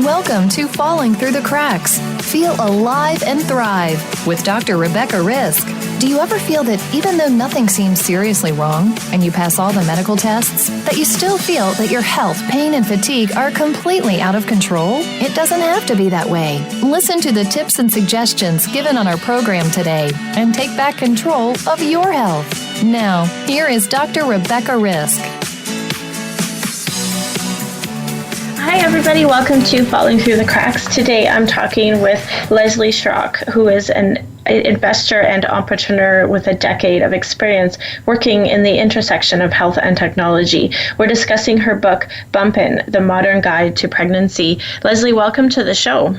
Welcome to Falling Through the Cracks. Feel alive and thrive with Dr. Rebecca Risk. Do you ever feel that even though nothing seems seriously wrong and you pass all the medical tests, that you still feel that your health, pain, and fatigue are completely out of control? It doesn't have to be that way. Listen to the tips and suggestions given on our program today and take back control of your health. Now, here is Dr. Rebecca Risk. Hi everybody, welcome to Falling Through the Cracks. Today I'm talking with Leslie Schrock, who is an investor and entrepreneur with a decade of experience working in the intersection of health and technology. We're discussing her book, Bumpin', The Modern Guide to Pregnancy. Leslie, welcome to the show.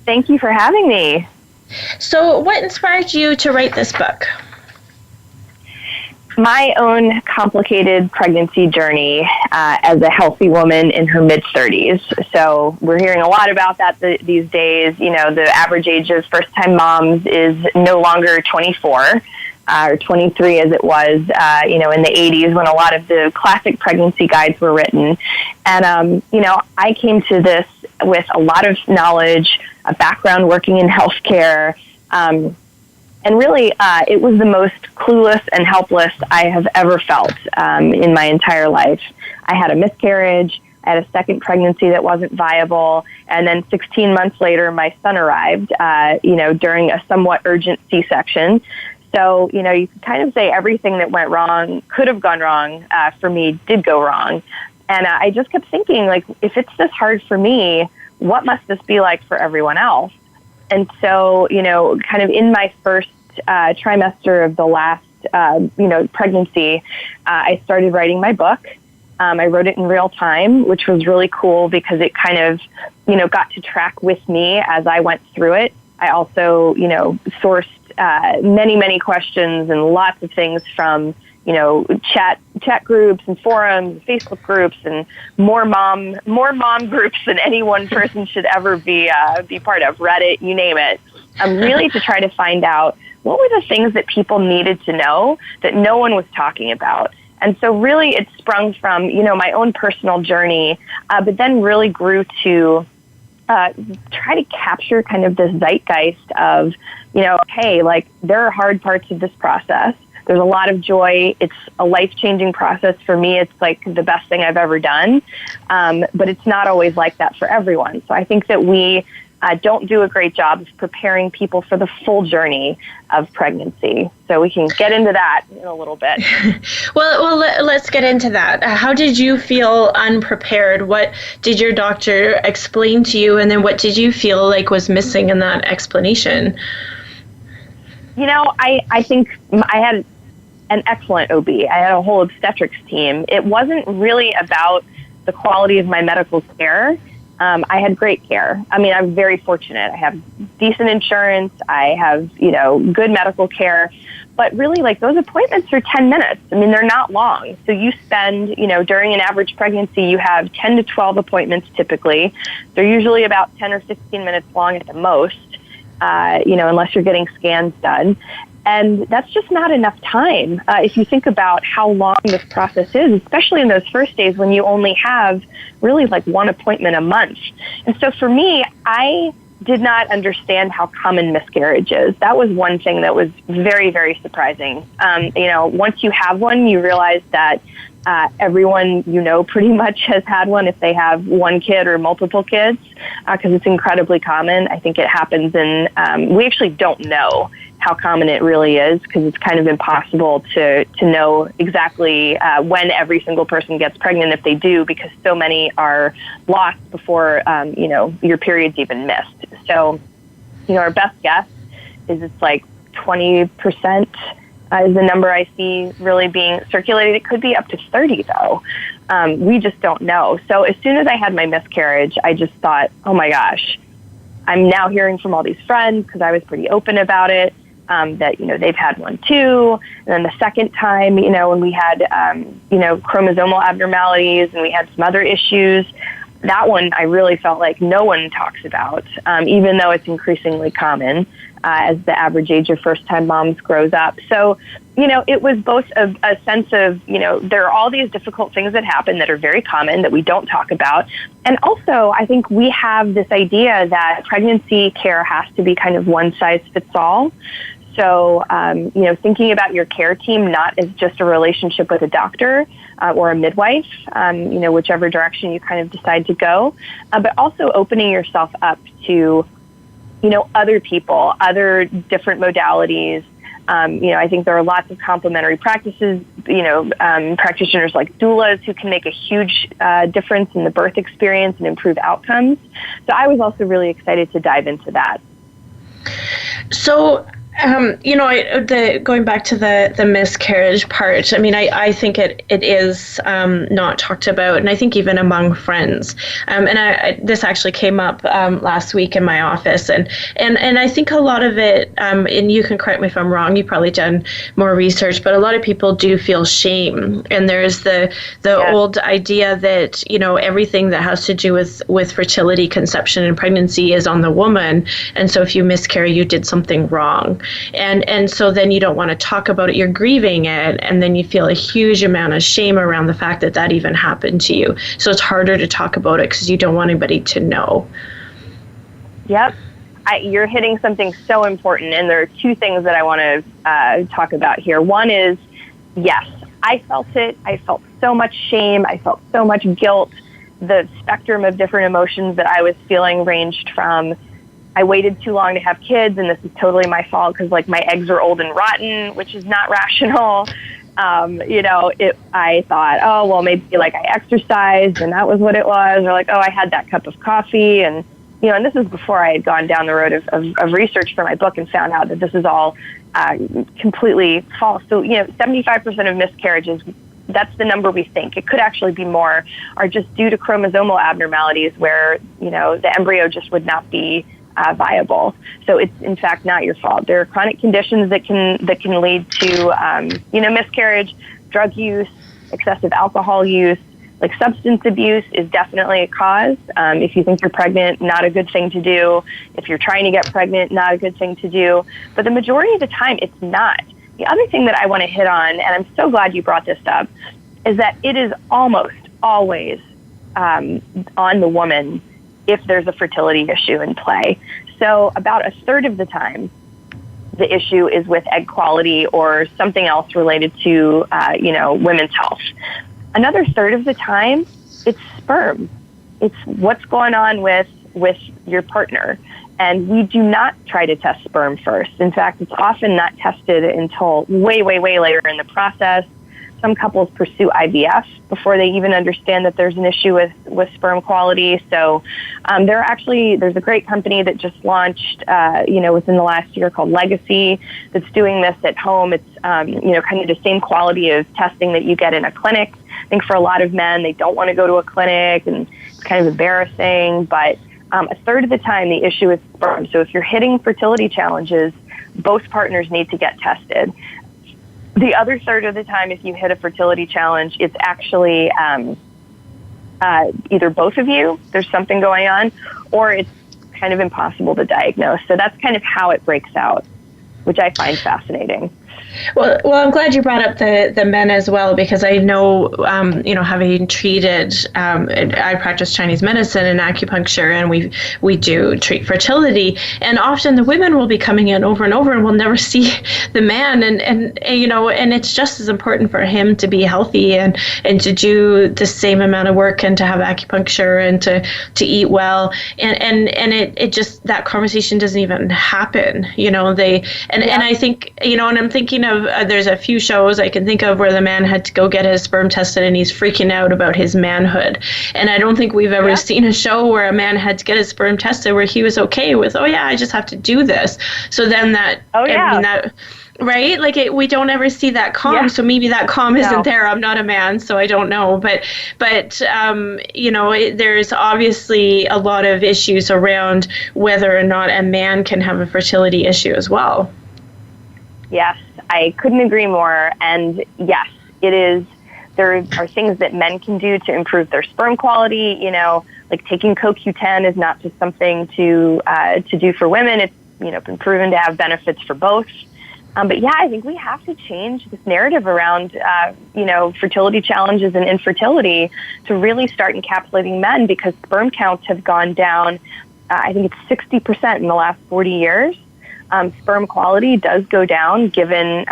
Thank you for having me. So what inspired you to write this book? My own complicated pregnancy journey as a healthy woman in her mid-30s. So we're hearing a lot about that these days. You know, the average age of first-time moms is no longer 24 or 23 as it was, in the 80s when a lot of the classic pregnancy guides were written. And, I came to this with a lot of knowledge, a background working in healthcare, and really, it was the most clueless and helpless I have ever felt in my entire life. I had a miscarriage, I had a second pregnancy that wasn't viable, and then 16 months later, my son arrived, during a somewhat urgent C-section. So, you could kind of say everything that went wrong, could have gone wrong for me, did go wrong. And I just kept thinking, like, if it's this hard for me, what must this be like for everyone else? And so, kind of in my first trimester of the last, pregnancy, I started writing my book. I wrote it in real time, which was really cool because it kind of, got to track with me as I went through it. I also, sourced many, many questions and lots of things from, chat groups and forums, Facebook groups, and more mom groups than any one person should ever be part of. Reddit, you name it. Really to try to find out what were the things that people needed to know that no one was talking about. And so really it sprung from, my own personal journey, but then really grew to try to capture kind of this zeitgeist of, hey, like there are hard parts of this process. There's a lot of joy. It's a life-changing process for me. It's like the best thing I've ever done. But it's not always like that for everyone. So I think that we don't do a great job of preparing people for the full journey of pregnancy. So we can get into that in a little bit. Well, let's get into that. How did you feel unprepared? What did your doctor explain to you? And then what did you feel like was missing in that explanation? I think I had an excellent OB. I had a whole obstetrics team. It wasn't really about the quality of my medical care. I had great care. I mean, I'm very fortunate. I have decent insurance. I have, good medical care. But really, like, those appointments are 10 minutes. I mean, they're not long. So you spend, during an average pregnancy, you have 10 to 12 appointments typically. They're usually about 10 or 15 minutes long at the most, unless you're getting scans done. And that's just not enough time if you think about how long this process is, especially in those first days when you only have really like one appointment a month. And so for me, I did not understand how common miscarriage is. That was one thing that was very, very surprising. Once you have one, you realize that everyone pretty much has had one if they have one kid or multiple kids, because it's incredibly common. I think it happens we actually don't know how common it really is because it's kind of impossible to know exactly when every single person gets pregnant if they do, because so many are lost before, your period's even missed. So, our best guess is it's like 20% is the number I see really being circulated. It could be up to 30 though. We just don't know. So as soon as I had my miscarriage, I just thought, oh my gosh, I'm now hearing from all these friends, because I was pretty open about it, that, they've had one too. And then the second time, when we had, chromosomal abnormalities and we had some other issues, that one I really felt like no one talks about, even though it's increasingly common. as the average age of first-time moms grows up. So, it was both a sense of, there are all these difficult things that happen that are very common that we don't talk about. And also, I think we have this idea that pregnancy care has to be kind of one size fits all. So, thinking about your care team not as just a relationship with a doctor or a midwife, whichever direction you kind of decide to go, but also opening yourself up to, other people, other different modalities. I think there are lots of complementary practices, practitioners like doulas who can make a huge difference in the birth experience and improve outcomes. So I was also really excited to dive into that. So, going back to the miscarriage part, I think it is not talked about, and I think even among friends. This actually came up last week in my office, and I think a lot of it, and you can correct me if I'm wrong, you've probably done more research, but a lot of people do feel shame, and there's the old idea that everything that has to do with fertility, conception, and pregnancy is on the woman, and so if you miscarry, you did something wrong. And so then you don't want to talk about it, you're grieving it, and then you feel a huge amount of shame around the fact that even happened to you. So it's harder to talk about it because you don't want anybody to know. Yep. You're hitting something so important, and there are two things that I want to talk about here. One is, yes, I felt it. I felt so much shame. I felt so much guilt. The spectrum of different emotions that I was feeling ranged from, I waited too long to have kids, and this is totally my fault because, my eggs are old and rotten, which is not rational. I thought, oh, well, maybe, I exercised, and that was what it was. Or, I had that cup of coffee. And, and this is before I had gone down the road of research for my book and found out that this is all completely false. So, 75% of miscarriages, that's the number we think. It could actually be more, are just due to chromosomal abnormalities where, the embryo just would not be viable. So it's in fact not your fault. There are chronic conditions that can lead to miscarriage, drug use, excessive alcohol use, substance abuse is definitely a cause. If you think you're pregnant, not a good thing to do. If you're trying to get pregnant, not a good thing to do. But the majority of the time, it's not. The other thing that I want to hit on, and I'm so glad you brought this up, is that it is almost always on the woman if there's a fertility issue in play. So about a third of the time, the issue is with egg quality or something else related to, women's health. Another third of the time, it's sperm. It's what's going on with your partner. And we do not try to test sperm first. In fact, it's often not tested until way, way, way later in the process. Some couples pursue IVF before they even understand that there's an issue with sperm quality. So there's a great company that just launched, within the last year called Legacy that's doing this at home. It's, kind of the same quality of testing that you get in a clinic. I think for a lot of men, they don't want to go to a clinic and it's kind of embarrassing, but a third of the time the issue is sperm. So if you're hitting fertility challenges, both partners need to get tested. The other third of the time, if you hit a fertility challenge, it's actually either both of you, there's something going on, or it's kind of impossible to diagnose. So that's kind of how it breaks out, which I find fascinating. Well, I'm glad you brought up the men as well, because I know, having treated, I practice Chinese medicine and acupuncture, and we do treat fertility, and often the women will be coming in over and over, and we'll never see the man, and it's just as important for him to be healthy and to do the same amount of work and to have acupuncture and to eat well, and it just, that conversation doesn't even happen, and I think, and I'm thinking of, there's a few shows I can think of where the man had to go get his sperm tested and he's freaking out about his manhood. And I don't think we've ever seen a show where a man had to get his sperm tested where he was okay with, I just have to do this. So then right? We don't ever see that calm. So maybe that calm isn't there. I'm not a man, so I don't know. But there's obviously a lot of issues around whether or not a man can have a fertility issue as well. Yes, I couldn't agree more. And yes, it is. There are things that men can do to improve their sperm quality. Like taking CoQ10 is not just something to do for women. been proven to have benefits for both. But yeah, I think we have to change this narrative around, fertility challenges and infertility to really start encapsulating men, because sperm counts have gone down. I think it's 60% in the last 40 years. Sperm quality does go down given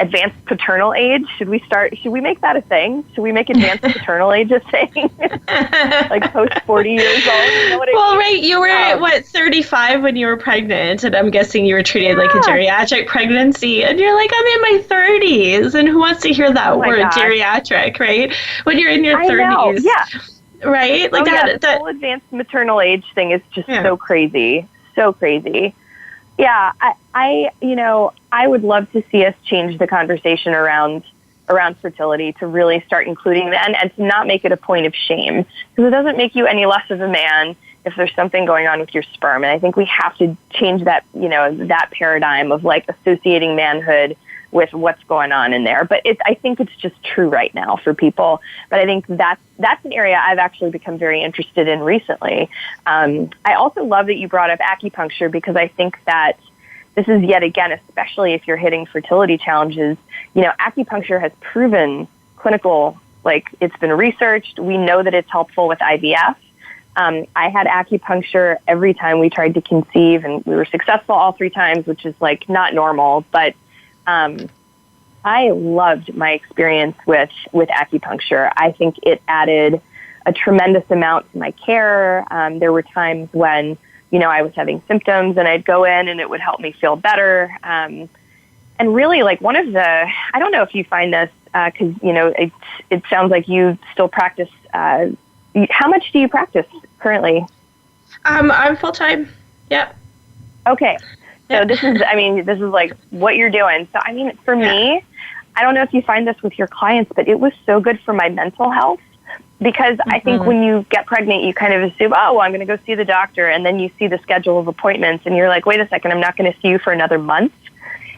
advanced paternal age. Should we make that a thing? Should we make advanced paternal age a thing? Like post 40 years old? You know what I mean? Right. You were, 35 when you were pregnant, and I'm guessing you were treated like a geriatric pregnancy, and you're like, I'm in my 30s, and who wants to hear that word, geriatric, right? When you're in your 30s. Yeah. Right? Like the whole advanced maternal age thing is just so crazy. So crazy. Yeah, I would love to see us change the conversation around fertility to really start including men and to not make it a point of shame, because it doesn't make you any less of a man if there's something going on with your sperm. And I think we have to change that, that paradigm of like associating manhood with what's going on in there. But I think it's just true right now for people. But I think that's an area I've actually become very interested in recently. I also love that you brought up acupuncture, because I think that this is yet again, especially if you're hitting fertility challenges, acupuncture has proven clinical, like it's been researched. We know that it's helpful with IVF. I had acupuncture every time we tried to conceive, and we were successful all 3 times, which is like not normal, but I loved my experience with acupuncture. I think it added a tremendous amount to my care. There were times when, I was having symptoms and I'd go in and it would help me feel better. And really, like one of the, I don't know if you find this, because, it sounds like you still practice. How much do you practice currently? I'm full-time. Yep. Okay. So this is like what you're doing. So, for me, I don't know if you find this with your clients, but it was so good for my mental health, because I think when you get pregnant, you kind of assume, oh, well, I'm going to go see the doctor. And then you see the schedule of appointments and you're like, wait a second, I'm not going to see you for another month.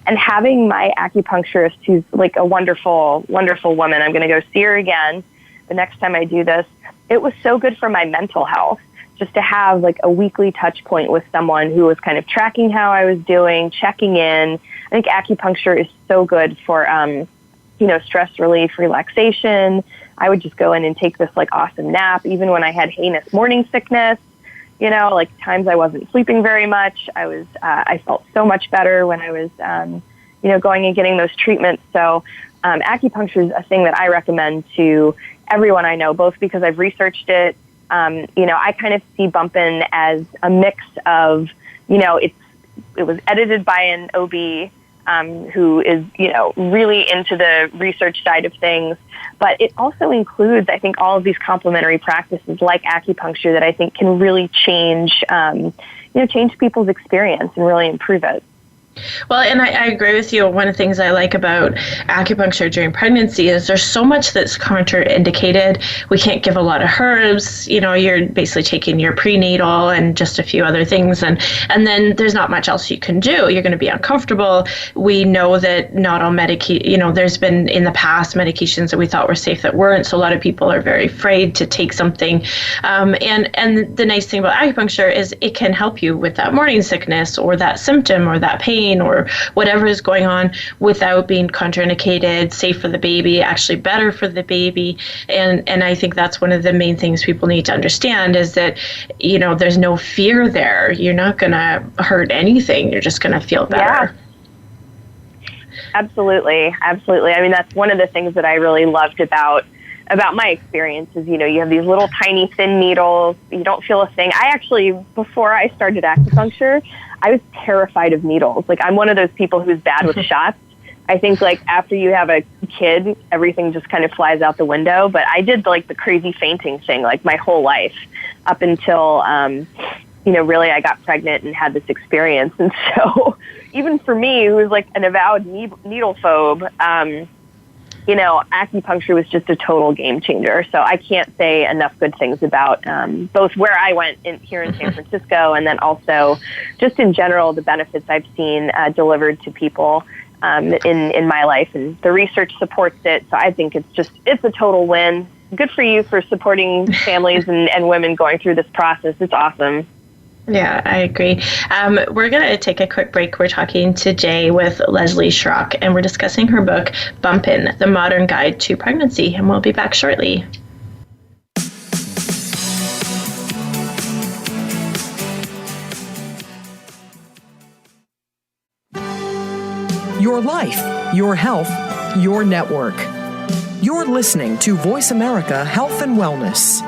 And having my acupuncturist, who's like a wonderful, wonderful woman, I'm going to go see her again the next time I do this. It was so good for my mental health, just to have like a weekly touch point with someone who was kind of tracking how I was doing, checking in. I think acupuncture is so good for, stress relief, relaxation. I would just go in and take this like awesome nap, even when I had heinous morning sickness, like times I wasn't sleeping very much. I felt so much better when I was, going and getting those treatments. So acupuncture is a thing that I recommend to everyone I know, both because I've researched it. I kind of see bumping as a mix of, it was edited by an OB who is, really into the research side of things. But it also includes, I think, all of these complementary practices like acupuncture that I think can really change people's experience and really improve it. Well, and I agree with you. One of the things I like about acupuncture during pregnancy is there's so much that's contraindicated. We can't give a lot of herbs. You're basically taking your prenatal and just a few other things. And then there's not much else you can do. You're going to be uncomfortable. We know that not all there's been in the past medications that we thought were safe that weren't. So a lot of people are very afraid to take something. And the nice thing about acupuncture is it can help you with that morning sickness or that symptom or that pain or whatever is going on without being contraindicated, safe for the baby, actually better for the baby. And I think that's one of the main things people need to understand is that, there's no fear there. You're not going to hurt anything. You're just going to feel better. Yeah. Absolutely. Absolutely. That's one of the things that I really loved about my experience is, you have these little tiny thin needles. You don't feel a thing. I actually, before I started acupuncture, I was terrified of needles. Like, I'm one of those people who's bad with shots. I think, like, after you have a kid, everything just kind of flies out the window. But I did, like, the crazy fainting thing, like, my whole life up until, really I got pregnant and had this experience. And so even for me, who was, like, an avowed needle phobe, acupuncture was just a total game changer. So I can't say enough good things about both where I went here in San Francisco and then also just in general the benefits I've seen delivered to people in my life. And the research supports it. So I think it's a total win. Good for you for supporting families and women going through this process. It's awesome. Yeah, I agree. We're going to take a quick break. We're talking today with Leslie Schrock, and we're discussing her book, Bumpin', The Modern Guide to Pregnancy, and we'll be back shortly. Your life, your health, your network. You're listening to Voice America Health and Wellness.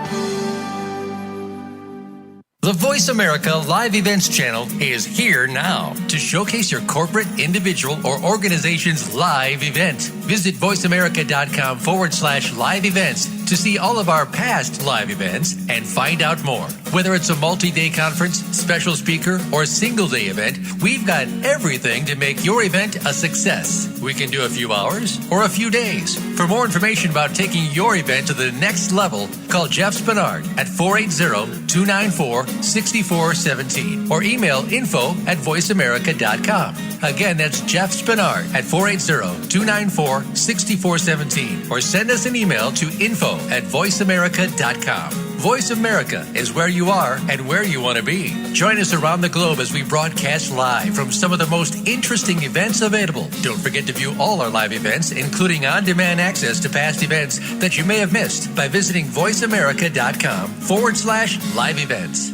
The Voice America Live Events channel is here now to showcase your corporate, individual, or organization's live event. Visit voiceamerica.com/live events to see all of our past live events and find out more. Whether it's a multi-day conference, special speaker, or single-day event, we've got everything to make your event a success. We can do a few hours or a few days. For more information about taking your event to the next level, call Jeff Spinard at 480-294-6417 or email info@voiceamerica.com. Again, that's Jeff Spinard at 480-294-6417 or send us an email to info@voiceamerica.com. Voice America is where you are and where you want to be. Join us around the globe as we broadcast live from some of the most interesting events available. Don't forget to view all our live events, including on-demand access to past events that you may have missed by visiting voiceamerica.com/live events.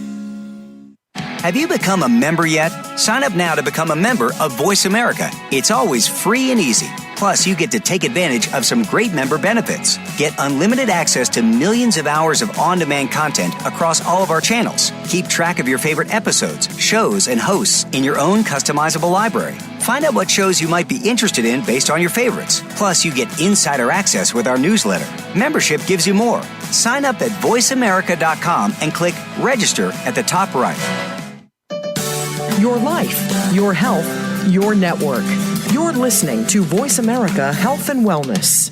Have you become a member yet? Sign up now to become a member of Voice America. It's always free and easy. Plus, you get to take advantage of some great member benefits. Get unlimited access to millions of hours of on-demand content across all of our channels. Keep track of your favorite episodes, shows, and hosts in your own customizable library. Find out what shows you might be interested in based on your favorites. Plus, you get insider access with our newsletter. Membership gives you more. Sign up at voiceamerica.com and click Register at the top right. Your life, your health, your network. You're listening to Voice America Health and Wellness.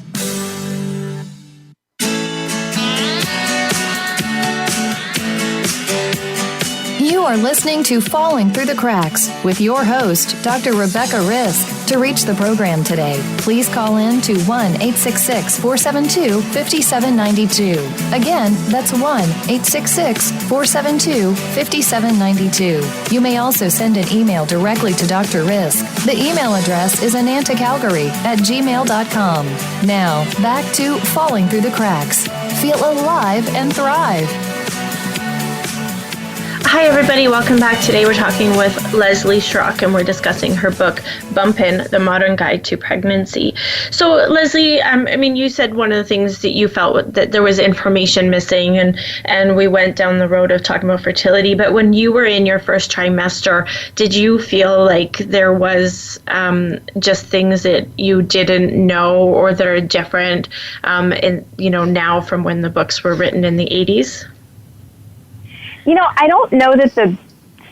You are listening to Falling Through the Cracks with your host, Dr. Rebecca Risk. To reach the program today, please call in to 1-866-472-5792. Again, that's 1-866-472-5792. You may also send an email directly to Dr. Risk. The email address is anantacalgary@gmail.com. Now, back to Falling Through the Cracks. Feel alive and thrive. Hi, everybody. Welcome back. Today we're talking with Leslie Schrock, and we're discussing her book, Bumpin', The Modern Guide to Pregnancy. So, Leslie, you said one of the things that you felt that there was information missing, and we went down the road of talking about fertility. But when you were in your first trimester, did you feel like there was just things that you didn't know or that are different, now from when the books were written in the 80s? I don't know that the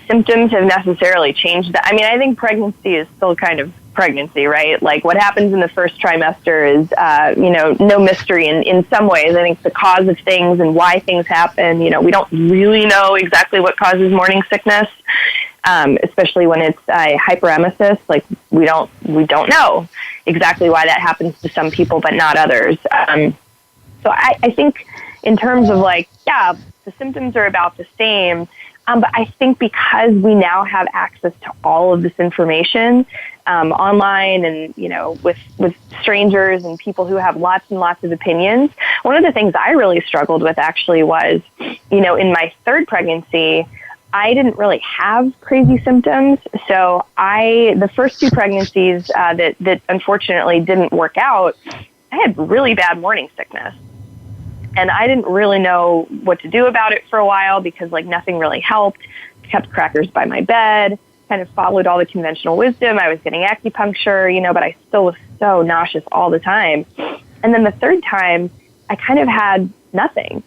symptoms have necessarily changed. I think pregnancy is still kind of pregnancy, right? Like what happens in the first trimester is, no mystery in some ways. I think the cause of things and why things happen, we don't really know exactly what causes morning sickness, especially when it's hyperemesis. Like we don't know exactly why that happens to some people, but not others. So I think in terms of the symptoms are about the same, but I think because we now have access to all of this information online and, with strangers and people who have lots and lots of opinions, one of the things I really struggled with actually was, in my third pregnancy, I didn't really have crazy symptoms. So the first two pregnancies that unfortunately didn't work out, I had really bad morning sickness. And I didn't really know what to do about it for a while because nothing really helped. Kept crackers by my bed, kind of followed all the conventional wisdom. I was getting acupuncture, but I still was so nauseous all the time. And then the third time, I kind of had nothing,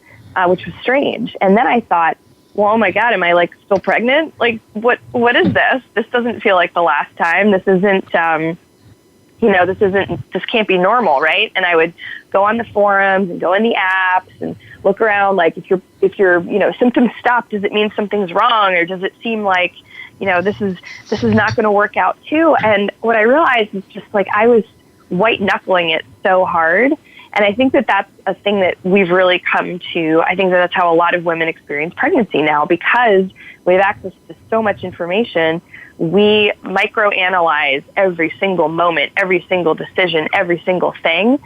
which was strange. And then I thought, well, oh my God, am I still pregnant? What is this? This doesn't feel like the last time. This isn't, this can't be normal, right? And I would go on the forums and go in the apps and look around, if your symptoms stop, does it mean something's wrong? Or does it seem like, this is not going to work out too? And what I realized is just I was white knuckling it so hard. And I think that that's a thing that we've really come to. I think that that's how a lot of women experience pregnancy now, because we have access to so much information. We microanalyze every single moment, every single decision, every single thing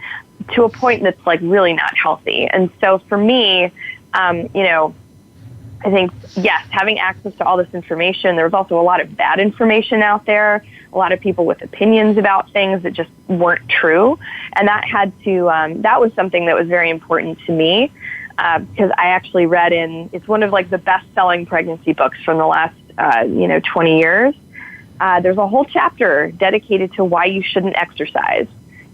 to a point that's like really not healthy. And so for me, I think, yes, having access to all this information, there was also a lot of bad information out there, a lot of people with opinions about things that just weren't true. And that that was something that was very important to me, because I actually read it's one of like the best-selling pregnancy books from the last, 20 years. There's a whole chapter dedicated to why you shouldn't exercise.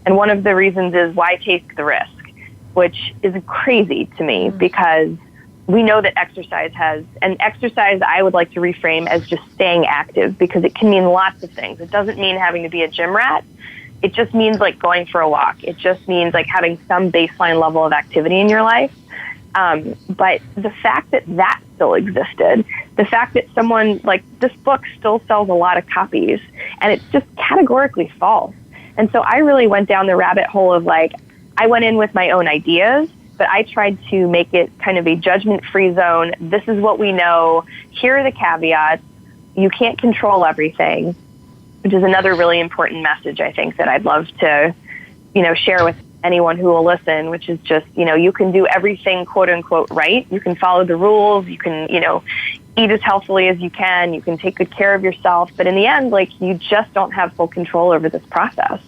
And one of the reasons is why take the risk, which is crazy to me, because we know that exercise I would like to reframe as just staying active, because it can mean lots of things. It doesn't mean having to be a gym rat. It just means like going for a walk. It just means like having some baseline level of activity in your life. But the fact that still existed, the fact that someone like this book still sells a lot of copies, and it's just categorically false. And so I really went down the rabbit hole of like, I went in with my own ideas, but I tried to make it kind of a judgment-free zone. This is what we know. Here are the caveats. You can't control everything, which is another really important message, I think, that I'd love to, share with anyone who will listen, which is just, you can do everything, quote unquote, right. You can follow the rules. You can, eat as healthily as you can. You can take good care of yourself. But in the end, like, you just don't have full control over this process.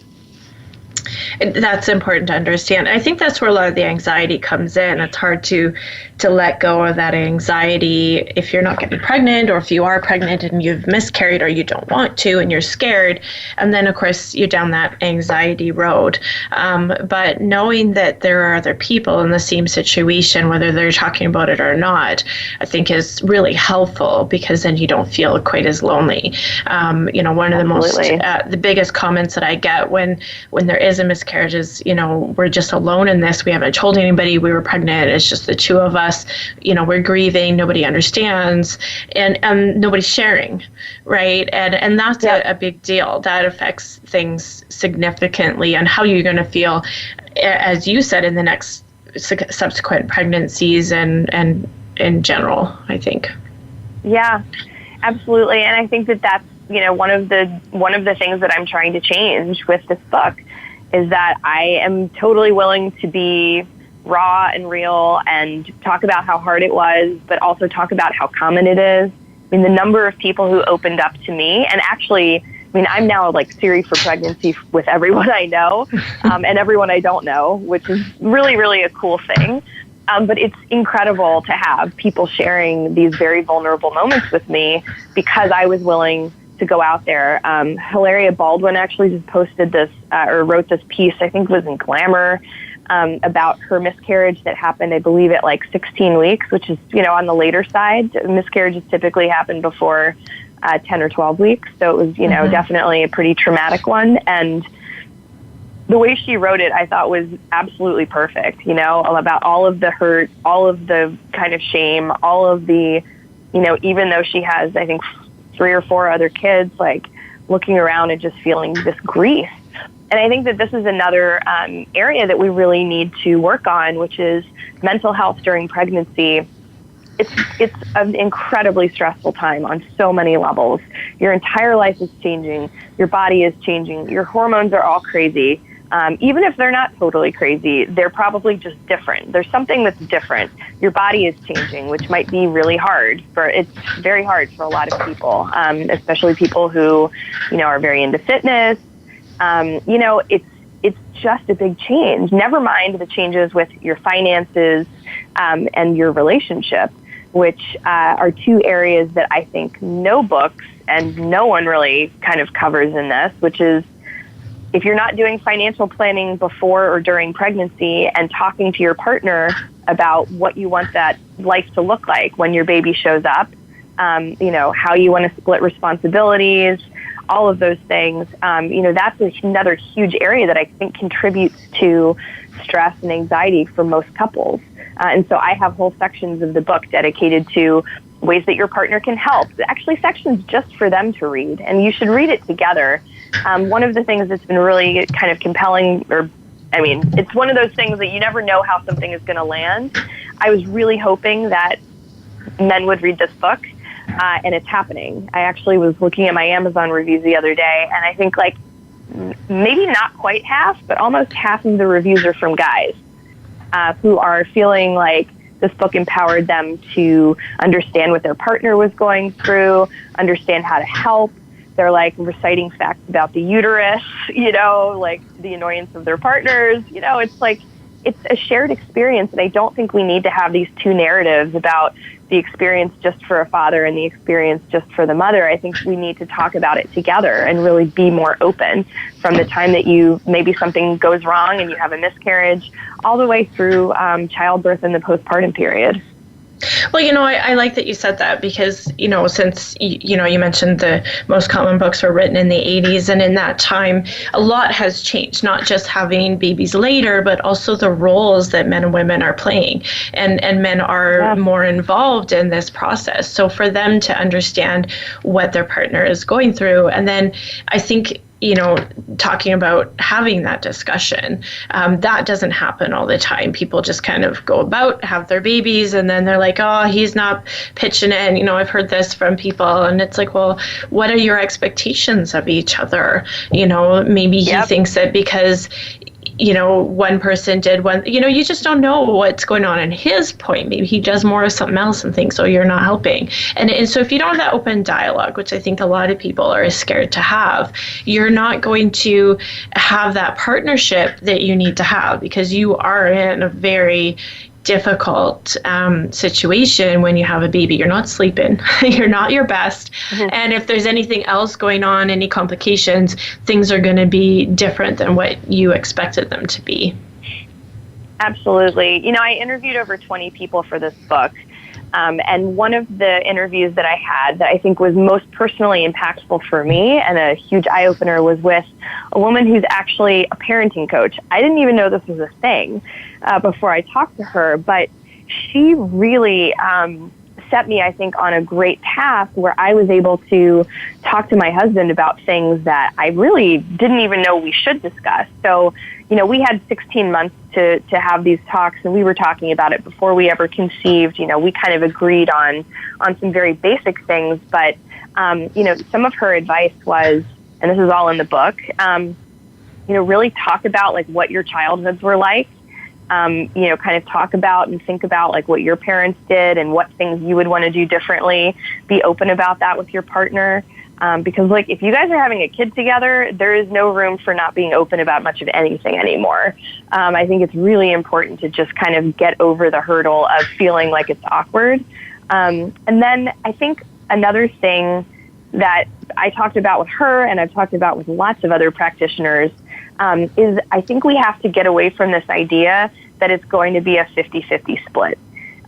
That's important to understand. I think that's where a lot of the anxiety comes in. It's hard to let go of that anxiety if you're not getting pregnant, or if you are pregnant and you've miscarried or you don't want to and you're scared. And then, of course, you're down that anxiety road. But knowing that there are other people in the same situation, whether they're talking about it or not, I think is really helpful, because then you don't feel quite as lonely. One of the most, the biggest comments that I get when there is a miscarriage is, we're just alone in this. We haven't told anybody we were pregnant. It's just the two of us. We're grieving. Nobody understands, and nobody's sharing, right? And that's a big deal. That affects things significantly on how you're going to feel, as you said, in the next subsequent pregnancies and in general, I think. Yeah, absolutely. And I think that's one of the things that I'm trying to change with this book is that I am totally willing to be raw and real and talk about how hard it was, but also talk about how common it is. I mean, the number of people who opened up to me, and actually, I'm now like Siri for pregnancy with everyone I know and everyone I don't know, which is really, really a cool thing. But it's incredible to have people sharing these very vulnerable moments with me, because I was willing to go out there. Hilaria Baldwin actually just posted this or wrote this piece, I think it was in Glamour, about her miscarriage that happened, I believe, at like 16 weeks, which is, on the later side. Miscarriages typically happen before 10 or 12 weeks. So it was, definitely a pretty traumatic one. And the way she wrote it, I thought was absolutely perfect, about all of the hurt, all of the kind of shame, all of the, even though she has, I think, 3 or 4 other kids, like looking around and just feeling this grief. And I think that this is another area that we really need to work on, which is mental health during pregnancy. It's an incredibly stressful time on so many levels. Your entire life is changing. Your body is changing. Your hormones are all crazy. Even if they're not totally crazy, they're probably just different. There's something that's different. Your body is changing, which might be really hard. It's very hard for a lot of people, especially people who, are very into fitness. It's just a big change. Never mind the changes with your finances and your relationship, which are 2 areas that I think no books and no one really kind of covers in this, which is, if you're not doing financial planning before or during pregnancy and talking to your partner about what you want that life to look like when your baby shows up, how you want to split responsibilities, all of those things, that's another huge area that I think contributes to stress and anxiety for most couples. And so I have whole sections of the book dedicated to ways that your partner can help. Actually, sections just for them to read, and you should read it together. One of the things that's been really kind of compelling or I mean, it's one of those things that you never know how something is going to land. I was really hoping that men would read this book, and it's happening. I actually was looking at my Amazon reviews the other day, and I think like maybe not quite half, but almost half of the reviews are from guys who are feeling like this book empowered them to understand what their partner was going through, understand how to help. They're like reciting facts about the uterus, like the annoyance of their partners. It's like, it's a shared experience. And I don't think we need to have these two narratives about the experience just for a father and the experience just for the mother. I think we need to talk about it together and really be more open from the time that maybe something goes wrong and you have a miscarriage all the way through childbirth and the postpartum period. Well, I like that you said that because, since, you mentioned the most common books were written in the 80s, and in that time, a lot has changed, not just having babies later, but also the roles that men and women are playing. And men are more involved in this process. So for them to understand what their partner is going through, and then I think, talking about having that discussion, that doesn't happen all the time. People just kind of go about, have their babies, and then they're like, oh, he's not pitching in. I've heard this from people, and it's like, well, what are your expectations of each other? Maybe he thinks that because one person did one, you just don't know what's going on in his point. Maybe he does more of something else and thinks, oh, you're not helping. And so if you don't have that open dialogue, which I think a lot of people are scared to have, you're not going to have that partnership that you need to have, because you are in a very difficult situation when you have a baby. You're not sleeping. You're not your best. Mm-hmm. And if there's anything else going on, any complications, things are going to be different than what you expected them to be. Absolutely. I interviewed over 20 people for this book. And one of the interviews that I had that I think was most personally impactful for me and a huge eye-opener was with a woman who's actually a parenting coach. I didn't even know this was a thing before I talked to her, but she really set me, I think, on a great path where I was able to talk to my husband about things that I really didn't even know we should discuss. So, we had 16 months to have these talks, and we were talking about it before we ever conceived. We kind of agreed on some very basic things, but, some of her advice was, and this is all in the book, really talk about like what your childhoods were like. Kind of talk about and think about like what your parents did and what things you would want to do differently. Be open about that with your partner. Because like if you guys are having a kid together, there is no room for not being open about much of anything anymore. I think it's really important to just kind of get over the hurdle of feeling like it's awkward. And then I think another thing that I talked about with her and I've talked about with lots of other practitioners is I think we have to get away from this idea that it's going to be a 50-50 split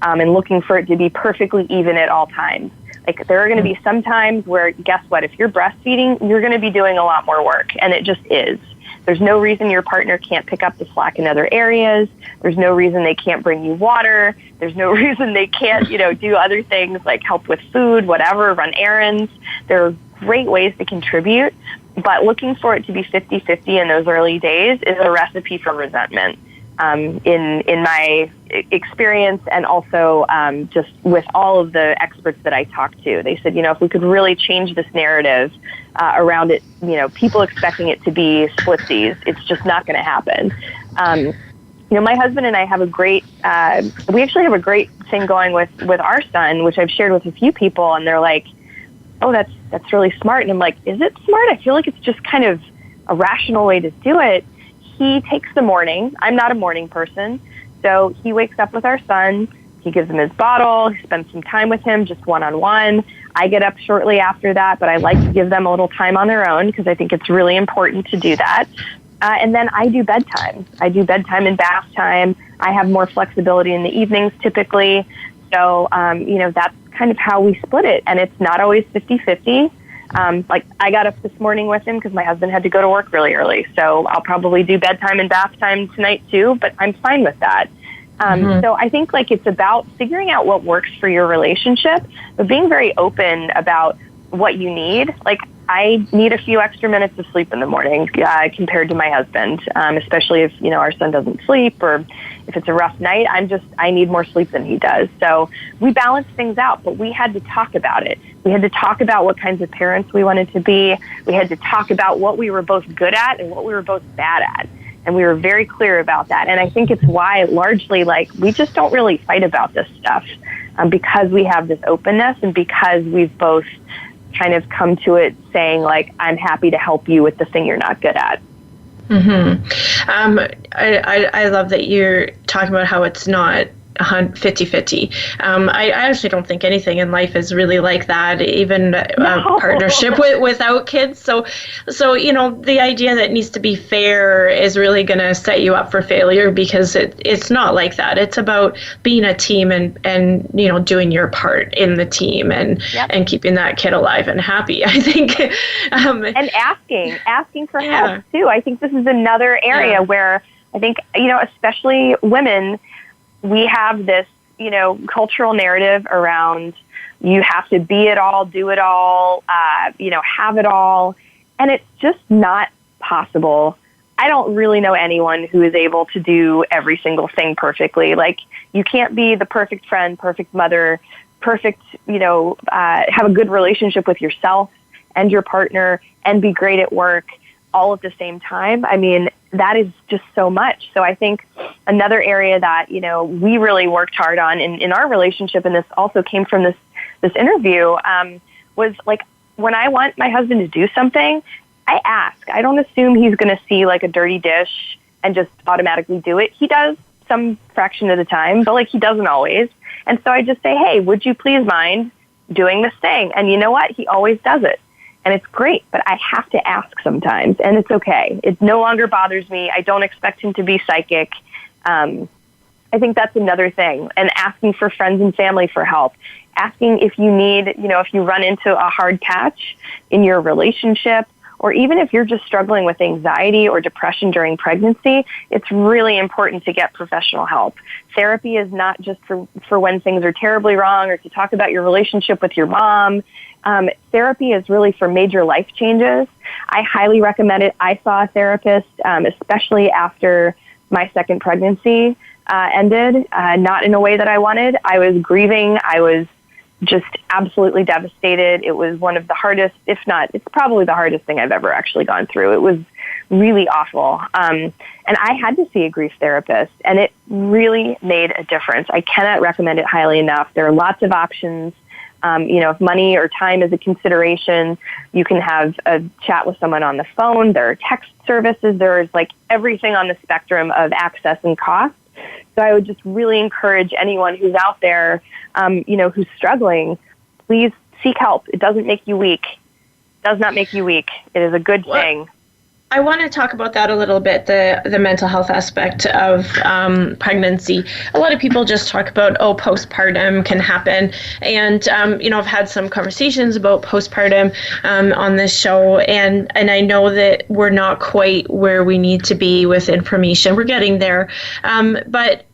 and looking for it to be perfectly even at all times. Like there are going to be some times where, guess what, if you're breastfeeding, you're going to be doing a lot more work, and it just is. There's no reason your partner can't pick up the slack in other areas. There's no reason they can't bring you water. There's no reason they can't, do other things like help with food, whatever, run errands. There are great ways to contribute, but looking for it to be 50-50 in those early days is a recipe for resentment. In my experience, and also just with all of the experts that I talked to, they said, if we could really change this narrative around it, people expecting it to be splitsies, it's just not going to happen. My husband and I have we actually have a great thing going with our son, which I've shared with a few people, and they're like, oh, that's really smart. And I'm like, is it smart? I feel like it's just kind of a rational way to do it. He takes the morning. I'm not a morning person. So he wakes up with our son. He gives him his bottle. He spends some time with him, just one-on-one. I get up shortly after that, but I like to give them a little time on their own because I think it's really important to do that. And then I do bedtime. I do bedtime and bath time. I have more flexibility in the evenings typically. So, that's kind of how we split it. And it's not always 50-50. Like I got up this morning with him because my husband had to go to work really early. So I'll probably do bedtime and bath time tonight too, but I'm fine with that. So I think like it's about figuring out what works for your relationship, but being very open about what you need. Like I need a few extra minutes of sleep in the morning compared to my husband, especially if, our son doesn't sleep or if it's a rough night. I need more sleep than he does. So we balanced things out, but we had to talk about it. We had to talk about what kinds of parents we wanted to be. We had to talk about what we were both good at and what we were both bad at. And we were very clear about that. And I think it's why largely, we just don't really fight about this stuff because we have this openness and because we've both kind of come to it saying, I'm happy to help you with the thing you're not good at. Mm-hmm. I love that you're talking about how it's not 50-50. I actually don't think anything in life is really like that, even partnership without kids. So the idea that it needs to be fair is really going to set you up for failure because it's not like that. It's about being a team and doing your part in the team and keeping that kid alive and happy, I think. And asking for help too. I think this is another area where I think, especially women, we have this, cultural narrative around you have to be it all, do it all, have it all. And it's just not possible. I don't really know anyone who is able to do every single thing perfectly. You can't be the perfect friend, perfect mother, perfect, have a good relationship with yourself and your partner and be great at work all at the same time. I mean, that is just so much. So I think another area that, we really worked hard on in our relationship, and this also came from this interview, was when I want my husband to do something, I ask. I don't assume he's going to see a dirty dish and just automatically do it. He does some fraction of the time, but he doesn't always. And so I just say, hey, would you please mind doing this thing? And you know what? He always does it. And it's great, but I have to ask sometimes, and it's okay. It no longer bothers me. I don't expect him to be psychic. I think that's another thing. And asking for friends and family for help. Asking if you need, if you run into a hard patch in your relationship, or even if you're just struggling with anxiety or depression during pregnancy, it's really important to get professional help. Therapy is not just for when things are terribly wrong or to talk about your relationship with your mom. Therapy is really for major life changes. I highly recommend it. I saw a therapist, especially after my second pregnancy ended, not in a way that I wanted. I was grieving. I was just absolutely devastated. It was one of the hardest, if not, it's probably the hardest thing I've ever actually gone through. It was really awful. And I had to see a grief therapist, and it really made a difference. I cannot recommend it highly enough. There are lots of options. If money or time is a consideration, you can have a chat with someone on the phone. There are text services. There's everything on the spectrum of access and cost. So I would just really encourage anyone who's out there, who's struggling, please seek help. It doesn't make you weak. It does not make you weak. It is a good thing. I want to talk about that a little bit, the mental health aspect of pregnancy. A lot of people just talk about, postpartum can happen. And, I've had some conversations about postpartum on this show. And I know that we're not quite where we need to be with information. We're getting there. But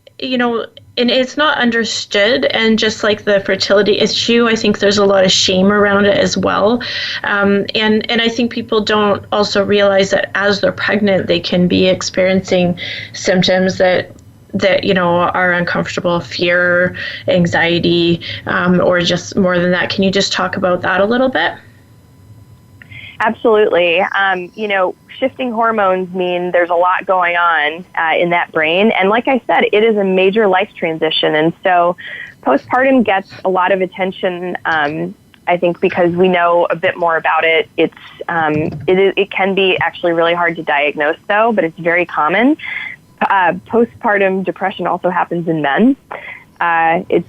and it's not understood, and just like the fertility issue, I think there's a lot of shame around it as well. And I think people don't also realize that as they're pregnant, they can be experiencing symptoms that are uncomfortable, fear, anxiety, or just more than that. Can you just talk about that a little bit? Absolutely. Shifting hormones mean there's a lot going on in that brain. And like I said, it is a major life transition. And so postpartum gets a lot of attention, I think, because we know a bit more about it. It can be actually really hard to diagnose, though, but it's very common. Postpartum depression also happens in men.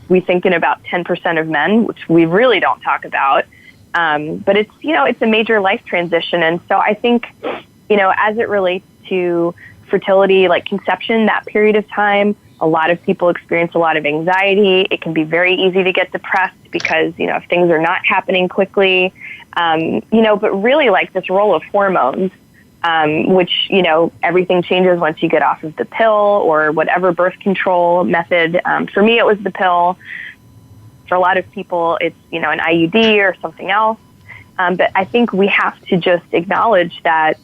We think in about 10% of men, which we really don't talk about. But it's a major life transition. And so I think, as it relates to fertility, like conception, that period of time, a lot of people experience a lot of anxiety. It can be very easy to get depressed because, if things are not happening quickly, but really this role of hormones, which, everything changes once you get off of the pill or whatever birth control method. For me, it was the pill. For a lot of people, it's, an IUD or something else. But I think we have to just acknowledge that,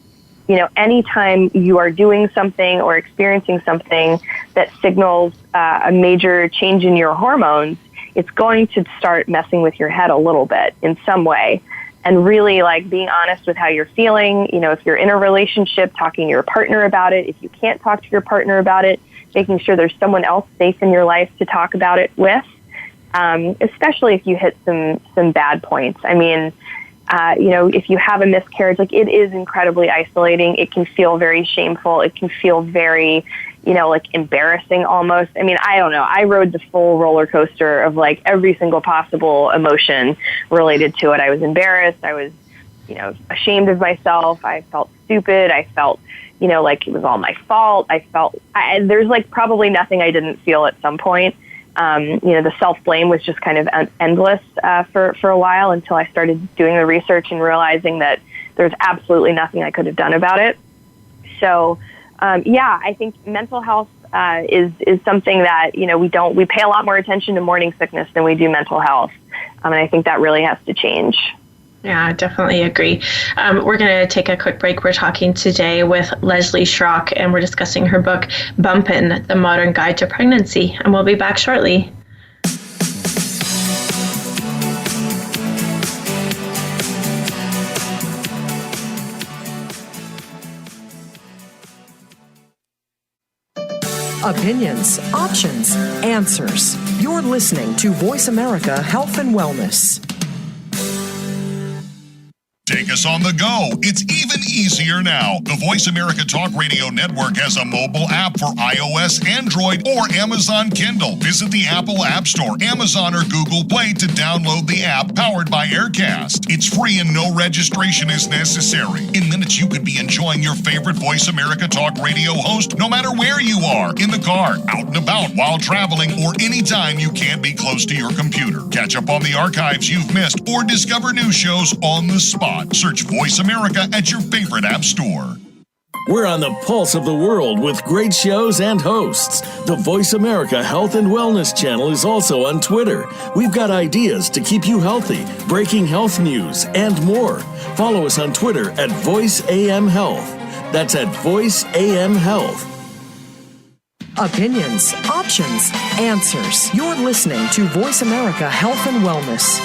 anytime you are doing something or experiencing something that signals a major change in your hormones, it's going to start messing with your head a little bit in some way. And really, being honest with how you're feeling, if you're in a relationship, talking to your partner about it. If you can't talk to your partner about it, making sure there's someone else safe in your life to talk about it with, especially if you hit some bad points. I mean, if you have a miscarriage, it is incredibly isolating. It can feel very shameful. It can feel very, embarrassing almost. I mean, I don't know. I rode the full roller coaster of every single possible emotion related to it. I was embarrassed. I was, ashamed of myself. I felt stupid. I felt, it was all my fault. I felt, there's probably nothing I didn't feel at some point. The self-blame was just kind of endless for a while until I started doing the research and realizing that there's absolutely nothing I could have done about it. So, I think mental health is something that, we pay a lot more attention to morning sickness than we do mental health. And I think that really has to change. Yeah, I definitely agree. We're going to take a quick break. We're talking today with Leslie Schrock, and we're discussing her book, Bumpin', The Modern Guide to Pregnancy. And we'll be back shortly. Opinions, options, answers. You're listening to Voice America Health and Wellness. Take us on the go. It's even easier now. The Voice America Talk Radio Network has a mobile app for iOS, Android, or Amazon Kindle. Visit the Apple App Store, Amazon, or Google Play to download the app powered by Aircast. It's free and no registration is necessary. In minutes, you could be enjoying your favorite Voice America Talk Radio host no matter where you are, in the car, out and about, while traveling, or anytime you can't be close to your computer. Catch up on the archives you've missed or discover new shows on the spot. Search Voice America at your favorite app store. We're on the pulse of the world with great shows and hosts. The Voice America Health and Wellness channel is also on Twitter. We've got ideas to keep you healthy, breaking health news, and more. Follow us on Twitter at VoiceAM Health. That's at VoiceAM Health. Opinions, options, answers. You're listening to Voice America Health and Wellness.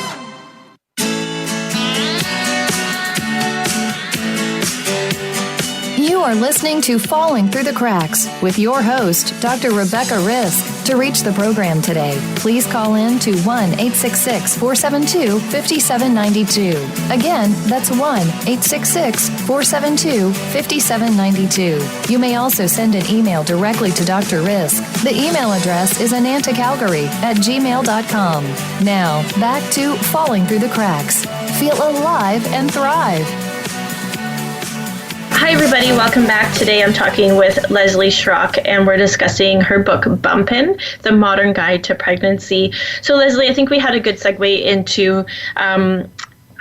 You are listening to Falling Through the Cracks with your host, Dr. Rebecca Risk. To reach the program today, please call in to 1-866-472-5792. Again, that's 1-866-472-5792. You may also send an email directly to Dr. Risk. The email address is anantacalgary@gmail.com. Now, back to Falling Through the Cracks. Feel alive and thrive. Hi, everybody. Welcome back. Today I'm talking with Leslie Schrock, and we're discussing her book, Bumpin', The Modern Guide to Pregnancy. So, Leslie, I think we had a good segue into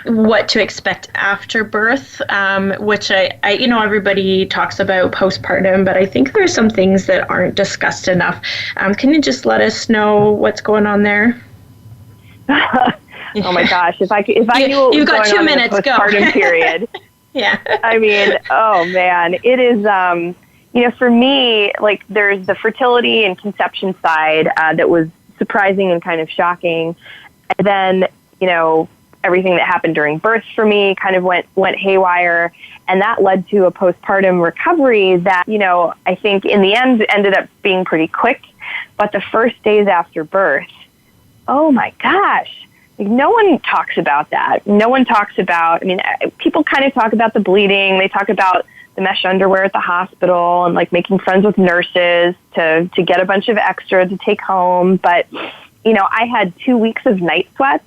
what to expect after birth, which I everybody talks about postpartum, but I think there's some things that aren't discussed enough. Can you just let us know what's going on there? Oh my gosh! If I knew what you've was got going 2 on minutes. in the postpartum period. Yeah. I mean, oh man, it is, for me, there's the fertility and conception side that was surprising and kind of shocking. And then, everything that happened during birth for me kind of went haywire. And that led to a postpartum recovery that, I think in the end ended up being pretty quick. But the first days after birth, oh my gosh. No one talks about that. No one talks about, people kind of talk about the bleeding. They talk about the mesh underwear at the hospital and making friends with nurses to get a bunch of extra to take home. But, I had 2 weeks of night sweats,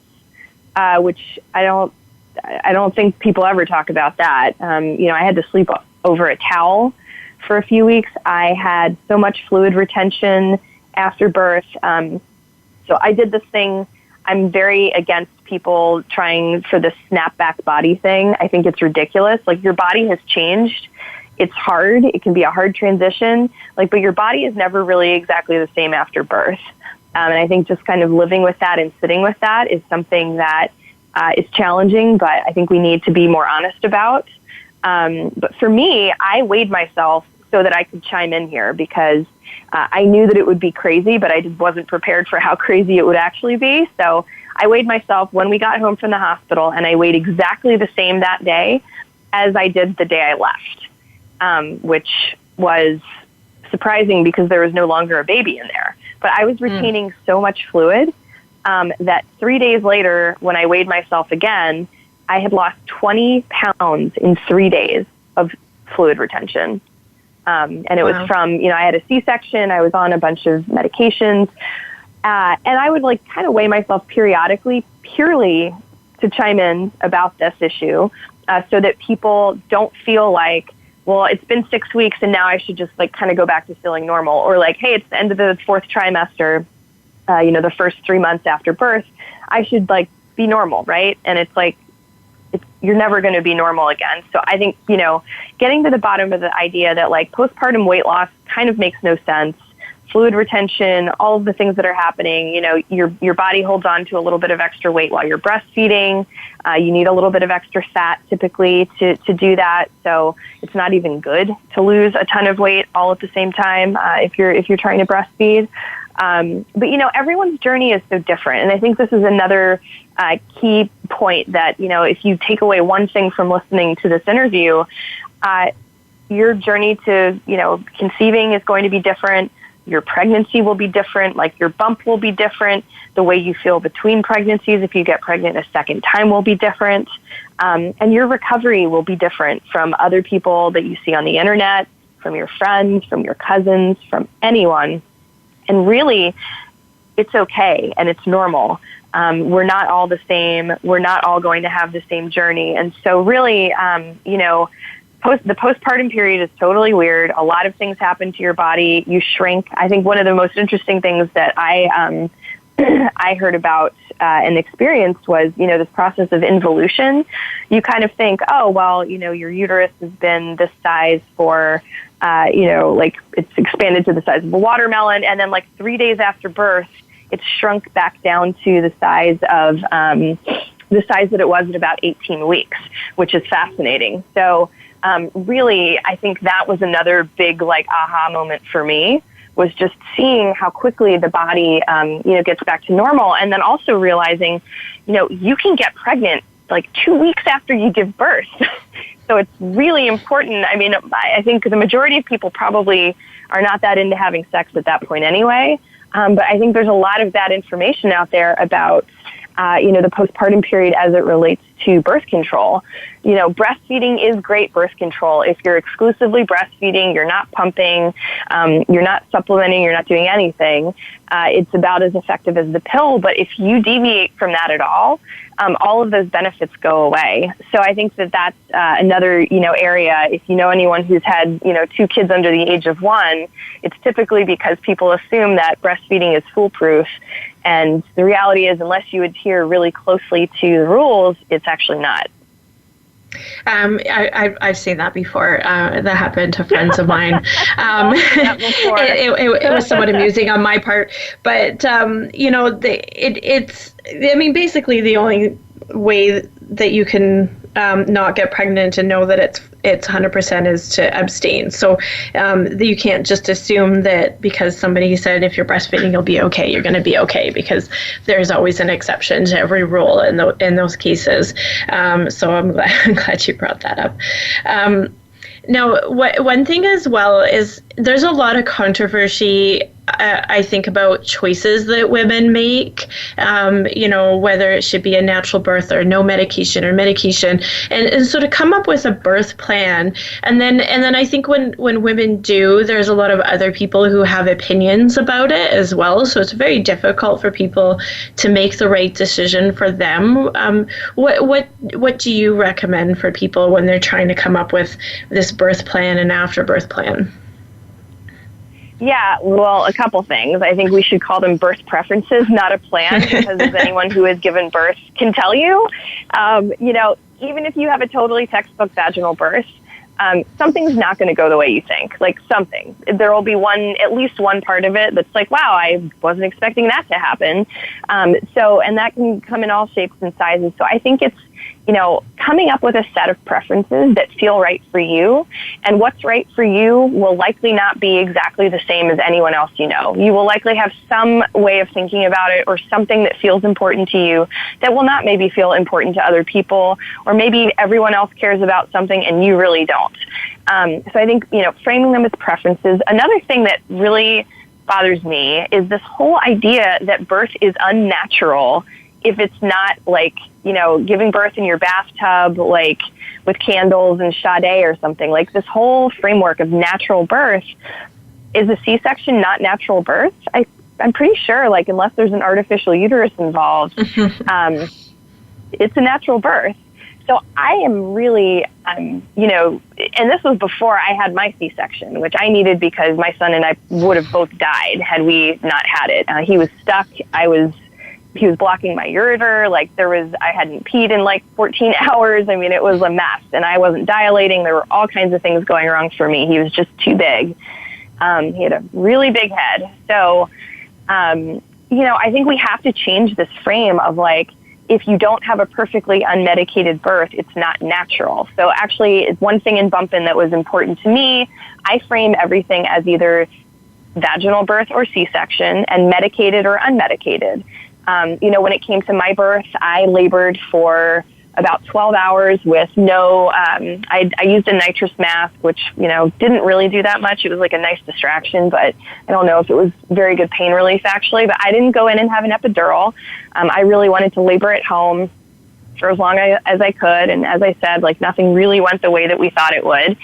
which I don't think people ever talk about that. I had to sleep over a towel for a few weeks. I had so much fluid retention after birth. So I did this thing. I'm very against people trying for this snapback body thing. I think it's ridiculous. Your body has changed. It's hard. It can be a hard transition. But your body is never really exactly the same after birth. And I think just kind of living with that and sitting with that is something that is challenging, but I think we need to be more honest about. But for me, I weighed myself so that I could chime in here because I knew that it would be crazy, but I just wasn't prepared for how crazy it would actually be. So I weighed myself when we got home from the hospital, and I weighed exactly the same that day as I did the day I left, which was surprising because there was no longer a baby in there. But I was retaining so much fluid that 3 days later, when I weighed myself again, I had lost 20 pounds in 3 days of fluid retention. And it was from, I had a C-section, I was on a bunch of medications, and I would kind of weigh myself periodically, purely to chime in about this issue, so that people don't feel like, well, it's been 6 weeks and now I should just kind of go back to feeling normal, or hey, it's the end of the fourth trimester, the first 3 months after birth, I should be normal, right? And it's you're never going to be normal again. So I think, getting to the bottom of the idea that postpartum weight loss kind of makes no sense. Fluid retention, all of the things that are happening, your body holds on to a little bit of extra weight while you're breastfeeding. You need a little bit of extra fat typically to do that. So it's not even good to lose a ton of weight all at the same time if you're trying to breastfeed. But everyone's journey is so different. And I think this is another key point that, if you take away one thing from listening to this interview, your journey to, conceiving is going to be different. Your pregnancy will be different. Your bump will be different. The way you feel between pregnancies, if you get pregnant a second time, will be different. And your recovery will be different from other people that you see on the internet, from your friends, from your cousins, from anyone. And really, it's okay and it's normal. We're not all the same. We're not all going to have the same journey. And so really, the postpartum period is totally weird. A lot of things happen to your body. You shrink. I think one of the most interesting things that I heard about and experienced was, this process of involution. You kind of think, oh, well, your uterus has been this size for, it's expanded to the size of a watermelon. And then 3 days after birth, it's shrunk back down to the size of the size that it was at about 18 weeks, which is fascinating. So really, I think that was another big aha moment for me, was just seeing how quickly the body, gets back to normal. And then also realizing, you can get pregnant 2 weeks after you give birth. So it's really important. I mean, I think the majority of people probably are not that into having sex at that point anyway. But I think there's a lot of bad information out there about, the postpartum period as it relates to birth control. Breastfeeding is great birth control. If you're exclusively breastfeeding, you're not pumping, you're not supplementing, you're not doing anything, it's about as effective as the pill. But if you deviate from that at all of those benefits go away. So I think that that's another, area. If you know anyone who's had, 2 kids under the age of 1, it's typically because people assume that breastfeeding is foolproof. And the reality is, unless you adhere really closely to the rules, it's actually not. I've seen that before. That happened to friends of mine. It was somewhat amusing on my part, but basically the only way that you can not get pregnant and know that it's 100% is to abstain. So you can't just assume that because somebody said if you're breastfeeding you'll be okay, you're going to be okay, because there's always an exception to every rule in those cases. So I'm glad you brought that up. Now, one thing as well is there's a lot of controversy, I think, about choices that women make, whether it should be a natural birth or no medication or medication. And so to come up with a birth plan, and then I think when women do, there's a lot of other people who have opinions about it as well. So it's very difficult for people to make the right decision for them. What do you recommend for people when they're trying to come up with this birth plan and after birth plan? Yeah, well, a couple things. I think we should call them birth preferences, not a plan, because as anyone who has given birth can tell you, even if you have a totally textbook vaginal birth, something's not going to go the way you think. Like something, there will be at least one part of it that's like, wow, I wasn't expecting that to happen. And that can come in all shapes and sizes. So I think it's, coming up with a set of preferences that feel right for you, and what's right for you will likely not be exactly the same as anyone else you know. You will likely have some way of thinking about it, or something that feels important to you that will not maybe feel important to other people, or maybe everyone else cares about something and you really don't. So I think, framing them as preferences. Another thing that really bothers me is this whole idea that birth is unnatural if it's not like, giving birth in your bathtub, like with candles and Sade or something. Like this whole framework of natural birth. Is a C-section not natural birth? I'm pretty sure, like, unless there's an artificial uterus involved, it's a natural birth. So I am really, and this was before I had my C-section, which I needed because my son and I would have both died had we not had it. He was stuck. He was blocking my ureter. Like I hadn't peed in like 14 hours. I mean, it was a mess, and I wasn't dilating. There were all kinds of things going wrong for me. He was just too big. He had a really big head. So, I think we have to change this frame of like, if you don't have a perfectly unmedicated birth, it's not natural. So actually, one thing in Bumpin' that was important to me, I frame everything as either vaginal birth or C-section, and medicated or unmedicated. When it came to my birth, I labored for about 12 hours with no, I used a nitrous mask, which, didn't really do that much. It was like a nice distraction, but I don't know if it was very good pain relief actually, but I didn't go in and have an epidural. I really wanted to labor at home for as long as I could. And as I said, like nothing really went the way that we thought it would.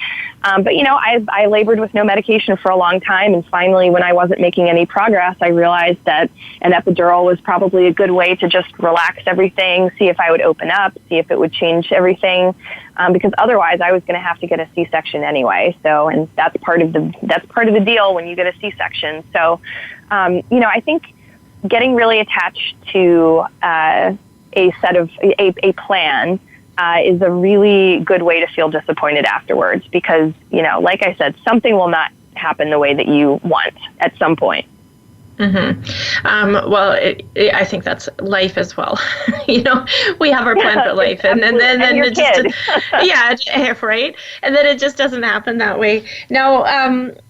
But I labored with no medication for a long time. And finally, when I wasn't making any progress, I realized that an epidural was probably a good way to just relax everything, see if I would open up, see if it would change everything. Because otherwise I was going to have to get a C-section anyway. So, and that's part of the deal when you get a C-section. So, I think getting really attached to, a plan is a really good way to feel disappointed afterwards, because, like I said, something will not happen the way that you want at some point. Mm-hmm. I think that's life as well. We have our plan for life, and then it just, right? And then it just doesn't happen that way. Now,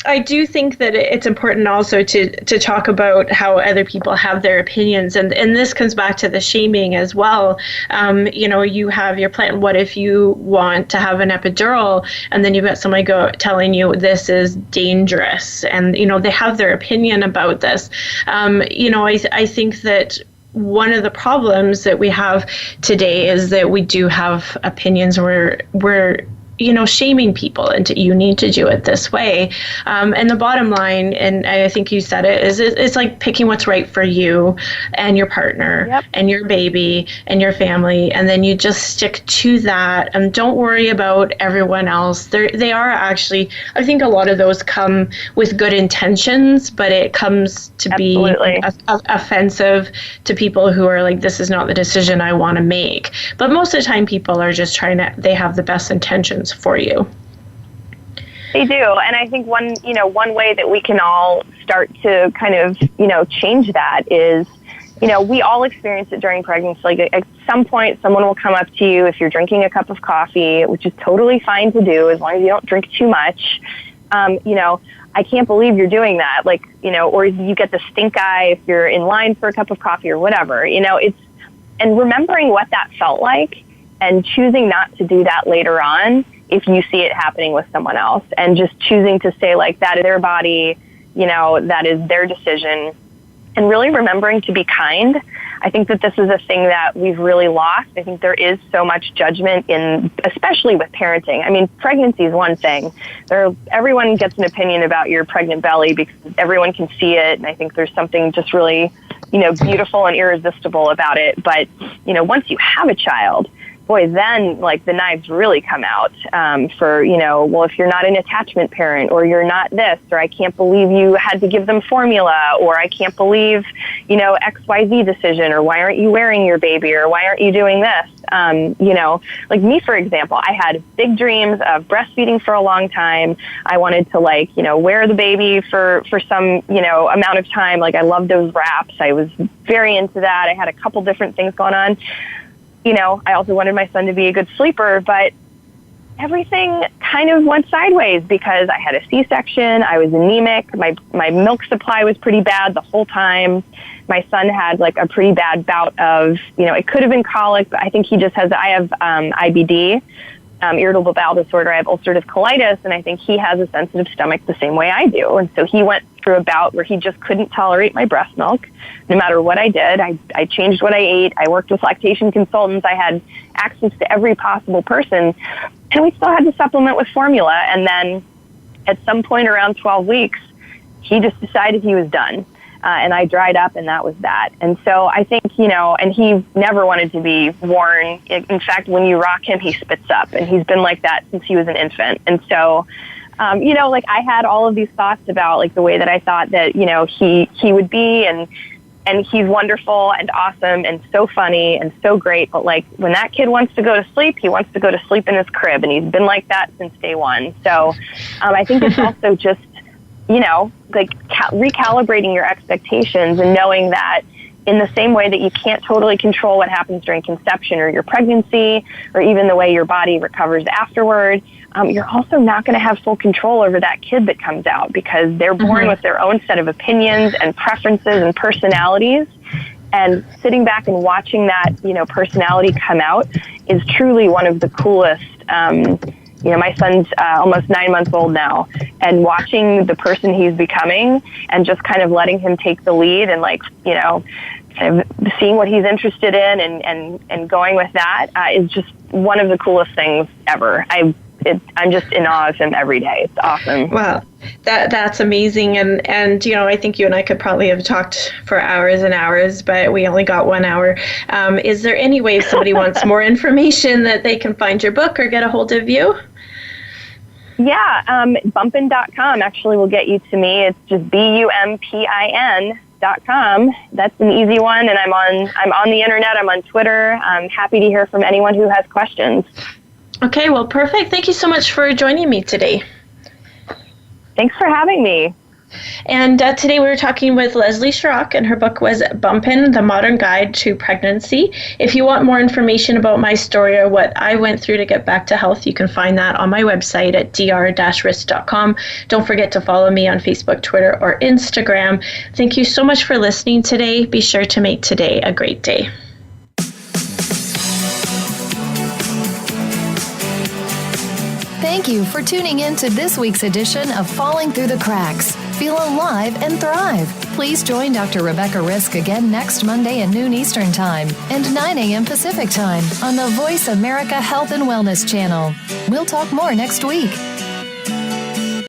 I do think that it's important also to talk about how other people have their opinions, and this comes back to the shaming as well. You have your plan. What if you want to have an epidural, and then you've got somebody telling you this is dangerous, and they have their opinion about this. I think that one of the problems that we have today is that we do have opinions where we're shaming people into, you need to do it this way. And the bottom line, and I think you said it, is it's like picking what's right for you and your partner. Yep. And your baby and your family. And then you just stick to that and don't worry about everyone else. They are actually, I think a lot of those come with good intentions, but it comes to Absolutely. Be offensive to people who are like, this is not the decision I want to make. But most of the time people are just they have the best intentions for you. They do. And I think one way that we can all start to kind of, change that is, we all experience it during pregnancy. Like at some point, someone will come up to you if you're drinking a cup of coffee, which is totally fine to do as long as you don't drink too much. I can't believe you're doing that. Like, or you get the stink eye if you're in line for a cup of coffee or whatever, and remembering what that felt like and choosing not to do that later on if you see it happening with someone else, and just choosing to say like, that is their body, that is their decision, and really remembering to be kind. I think that this is a thing that we've really lost. I think there is so much judgment especially with parenting. I mean, pregnancy is one thing. Everyone gets an opinion about your pregnant belly because everyone can see it, and I think there's something just really, beautiful and irresistible about it. But, once you have a child, boy, then like the knives really come out for, if you're not an attachment parent, or you're not this, or I can't believe you had to give them formula, or I can't believe, XYZ decision, or why aren't you wearing your baby, or why aren't you doing this? Like me, for example, I had big dreams of breastfeeding for a long time. I wanted to wear the baby for some, amount of time. Like I loved those wraps. I was very into that. I had a couple different things going on. I also wanted my son to be a good sleeper, but everything kind of went sideways because I had a C-section. I was anemic. My milk supply was pretty bad the whole time. My son had a pretty bad bout of, it could have been colic, but I think he just has, I have IBD, irritable bowel disorder. I have ulcerative colitis, and I think he has a sensitive stomach the same way I do. And so he went through a bout where he just couldn't tolerate my breast milk. No matter what I did, I changed what I ate. I worked with lactation consultants. I had access to every possible person. And we still had to supplement with formula. And then at some point around 12 weeks, he just decided he was done. And I dried up, and that was that. And so I think, and he never wanted to be worn. In fact, when you rock him, he spits up. And he's been like that since he was an infant. And so, I had all of these thoughts about, the way that I thought that, he would be. And he's wonderful and awesome and so funny and so great. But when that kid wants to go to sleep, he wants to go to sleep in his crib. And he's been like that since day one. So I think it's also just, recalibrating your expectations and knowing that in the same way that you can't totally control what happens during conception or your pregnancy or even the way your body recovers afterward, you're also not going to have full control over that kid that comes out because they're born with their own set of opinions and preferences and personalities. And sitting back and watching that, personality come out is truly one of the coolest. My son's almost 9 months old now, and watching the person he's becoming and just kind of letting him take the lead and kind of seeing what he's interested in and going with that is just one of the coolest things ever. I'm just in awe of him every day. It's awesome. Wow. That's amazing. And I think you and I could probably have talked for hours and hours, but we only got 1 hour. Is there any way if somebody wants more information that they can find your book or get a hold of you? Yeah, bumpin.com actually will get you to me. It's just bumpin.com. That's an easy one, and I'm on the internet. I'm on Twitter. I'm happy to hear from anyone who has questions. Okay, well, perfect. Thank you so much for joining me today. Thanks for having me. And today we were talking with Leslie Schrock, and her book was Bumpin', The Modern Guide to Pregnancy. If you want more information about my story or what I went through to get back to health, you can find that on my website at dr-risk.com. Don't forget to follow me on Facebook, Twitter, or Instagram. Thank you so much for listening today. Be sure to make today a great day. Thank you for tuning in to this week's edition of Falling Through the Cracks. Feel alive and thrive. Please join Dr. Rebecca Risk again next Monday at noon Eastern Time and 9 a.m. Pacific Time on the Voice America Health and Wellness channel. We'll talk more next week.